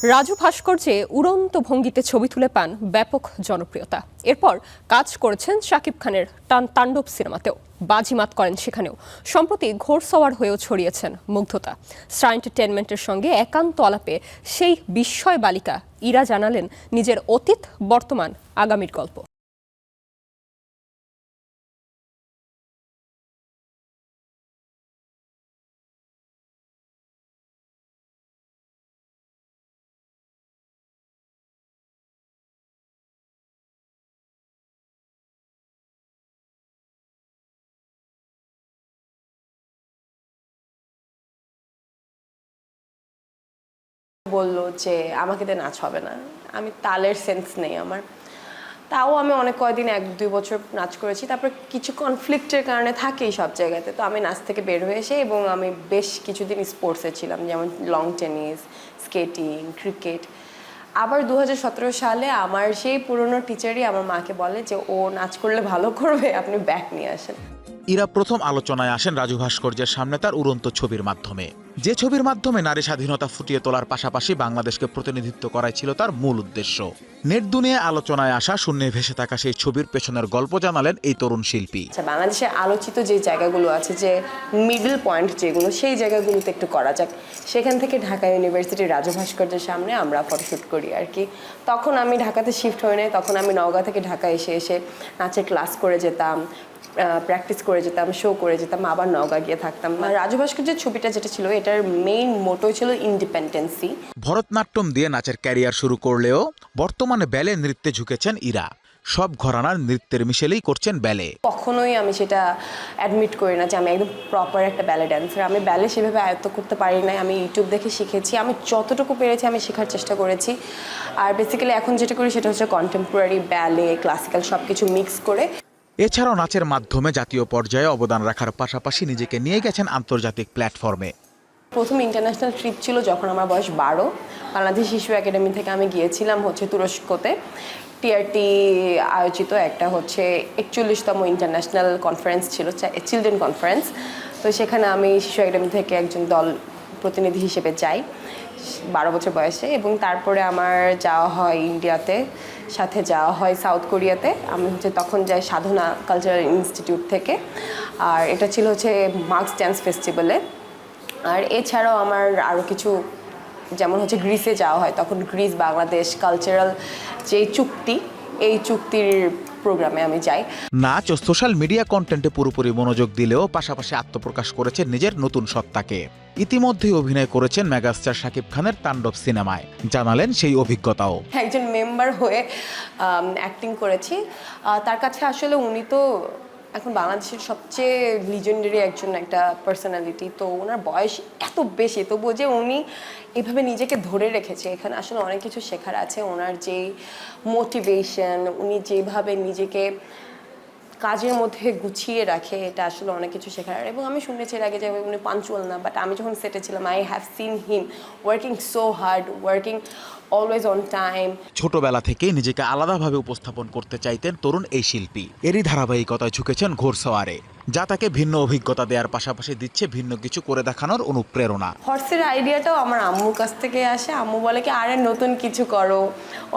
রাজু ভাস্কর্যে উড়ন্ত ভঙ্গিতে ছবি তুলে পান ব্যাপক জনপ্রিয়তা। এরপর কাজ করেছেন শাকিব খানের তাণ্ডব সিনেমাতেও, বাজিমাত করেন সেখানেও। সম্প্রতি ঘোড়সওয়ার হয়েও ছড়িয়েছেন মুগ্ধতা। স্টার এন্টারটেইনমেন্টের সঙ্গে একান্ত আলাপে সেই বিস্ময় বালিকা ইরা জানালেন নিজের অতীত, বর্তমান, আগামীর গল্প। বলল যে আমাকে দিয়ে নাচ হবে না, আমি তালের সেন্স নেই আমার। তাও আমি অনেক কয়দিন 1-2 বছর নাচ করেছি, তারপর কিছু কনফ্লিক্টের কারণে থাকেই সব জায়গাতে। তো আমি নাচ থেকে বের হয়ে এসে এবং আমি বেশ কিছুদিন স্পোর্টসে ছিলাম, যেমন লং টেনিস, স্কেটিং, ক্রিকেট। আবার 2017 সালে আমার সেই পুরনো টিচারই আমার মাকে বলে যে ও নাচ করলে ভালো করবে, আপনি ব্যাক নিয়ে আসেন। ইরা প্রথম আলোচনায় আসেন রাজু ভাস্কর্যের সামনে তার উড়ন্ত ছবির মাধ্যমে। যে ছবির মাধ্যমে নারী স্বাধীনতা ফুটিয়ে তোলার পাশাপাশি বাংলাদেশকে প্রতিনিধিত্ব করাই ছিল তার মূল উদ্দেশ্য। নেট দুনিয়ায় আলোচনায় আসা শূন্যে ভেসে থাকা সেই ছবির পেছনের গল্প জানালেন এই তরুণ শিল্পী। বাংলাদেশে আলোচিত যে জায়গাগুলো আছে, যে মিডল পয়েন্ট যেগুলো, সেই জায়গাগুলোতে একটু করা যাক। সেখান থেকে ঢাকা ইউনিভার্সিটির রাজু ভাস্কর্যের সামনে আমরা ফটোশ্যুট করি আর কি। তখন আমি ঢাকাতে শিফট হই নাই, তখন আমি নওগাঁ থেকে ঢাকা এসে নাচের ক্লাস করে যেতাম, প্র্যাকটিস করে যেতাম, শো করে যেতাম, আবার নওগাঁ গিয়ে থাকতাম। রাজু ভাস্কর্যের ছবিটা যেটা ছিল, এটার মেইন মোটো ছিল ইন্ডিপেন্ডেন্সি। ভরতনাট্যম দিয়ে নাচের ক্যারিয়ার শুরু করলেও বর্তমানে ব্যালে নৃত্যে ঝুঁকেছেন ইরা। সব ঘরানার নৃত্যের মিশেলেই করছেন ব্যালে। কখনোই আমি সেটা অ্যাডমিট করি না যে আমি একদম প্রপার একটা ব্যালে ড্যান্সার। আমি ব্যালে সেভাবে আয়ত্ত করতে পারি না, আমি ইউটিউব দেখে শিখেছি। আমি যতটুকু পেরেছি আমি শেখার চেষ্টা করেছি। আর বেসিক্যালি এখন যেটা করি সেটা হচ্ছে কন্টেম্পোরারি, ব্যালে, ক্লাসিক্যাল সব কিছু মিক্স করে। এছাড়াও নাচের মাধ্যমে জাতীয় পর্যায়ে অবদান রাখার পাশাপাশি নিজেকে নিয়ে গেছেন আন্তর্জাতিক প্ল্যাটফর্মে। প্রথম ইন্টারন্যাশনাল ট্রিপ ছিল যখন আমার বয়স 12। বাংলাদেশ শিশু একাডেমি থেকে আমি গিয়েছিলাম তুরস্কতে। টিআরটি আয়োজিত একটা 41তম ইন্টারন্যাশনাল কনফারেন্স ছিল, চিলড্রেন কনফারেন্স। তো সেখানে আমি শিশু একাডেমি থেকে একজন দল প্রতিনিধি হিসেবে যাই 12 বছর বয়সে। এবং তারপরে আমার যাওয়া হয় ইন্ডিয়াতে, সাথে যাওয়া হয় সাউথ কোরিয়াতে। আমি তখন যাই সাধনা কালচারাল ইনস্টিটিউট থেকে। আর এটা ছিল মার্কস ড্যান্স ফেস্টিভ্যালে। আর এছাড়াও আমার আরও কিছু, যেমন গ্রিসে যাওয়া হয়, তখন গ্রিস বাংলাদেশ কালচারাল যে চুক্তি, এই চুক্তির প্রোগ্রামে আমি যাই। নাচ ও সোশ্যাল মিডিয়া কন্টেন্টে পুরোপুরি মনোযোগ দিলেও পাশাপাশি আত্মপ্রকাশ করেছেন নিজের নতুন সত্তাকে। ইতিমধ্যেই অভিনয় করেছেন মেগাস্টার শাকিব খানের তাণ্ডব সিনেমায়, জানালেন সেই অভিজ্ঞতাও। একজন মেম্বার হয়ে অ্যাক্টিং করেছি। তার কাছে আসলে উনি তো এখন বাংলাদেশের সবচেয়ে লিজেন্ডারি একটা পার্সোনালিটি। তো ওনার বয়স এত বেশি, তবুও যে উনি এভাবে নিজেকে ধরে রেখেছে, এখানে আসলে অনেক কিছু শেখার আছে। ওনার যে মোটিভেশন, উনি যেভাবে নিজেকে কাজের মধ্যে গুছিয়ে রাখে, এটা আসলে অনেক কিছু শেখার। এবং আমি শুনেছি এর আগে যে উনি পাঞ্চুয়াল না, বাট আমি যখন সেটে ছিলাম, I have seen him working so hard, working always on time. ছোটবেলা থেকেই নিজেকে আলাদাভাবে উপস্থাপন করতে চাইতেন তরুণ এই শিল্পী। এরই ধারাবাহিকতায় ঝুঁকেছেন ঘোড়সওয়ারে, যা তাকে ভিন্ন অভিজ্ঞতা দেওয়ার পাশাপাশি দিচ্ছে ভিন্ন কিছু করে দেখানোর অনুপ্রেরণা। হর্সের আইডিয়াটাও আমার আম্মুর কাছ থেকে আসে। আম্মু বলে কি, আরে নতুন কিছু করো,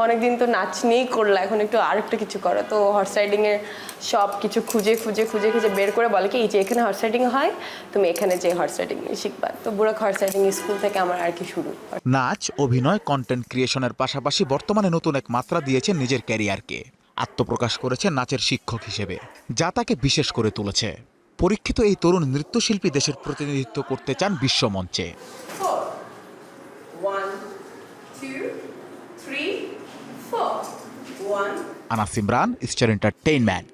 অনেকদিন তো নাচ নিয়েই করলা, এখন একটু আরেকটা কিছু করো। তো হর্স রাইডিংয়ের সব কিছু খুঁজে বের করে বলে কি, এই যে এখানে হর্স রাইডিং হয়, তুমি এখানে যে হর্স রাইডিং শিখবা। তো বুড়াক হর্স রাইডিং স্কুল থেকে আমার আর কি শুরু। নাচ, অভিনয়, কন্টেন্ট ক্রিয়েশনের পাশাপাশি বর্তমানে নতুন এক মাত্রা দিয়েছেন নিজের ক্যারিয়ারকে। আত্মপ্রকাশ করেছেন নাচের শিক্ষক হিসেবে, যা তাকে বিশেষ করে তুলেছে। পরীক্ষিত এই তরুণ নৃত্যশিল্পী দেশের প্রতিনিধিত্ব করতে চান বিশ্বমঞ্চে। Anas Imran, star entertainment.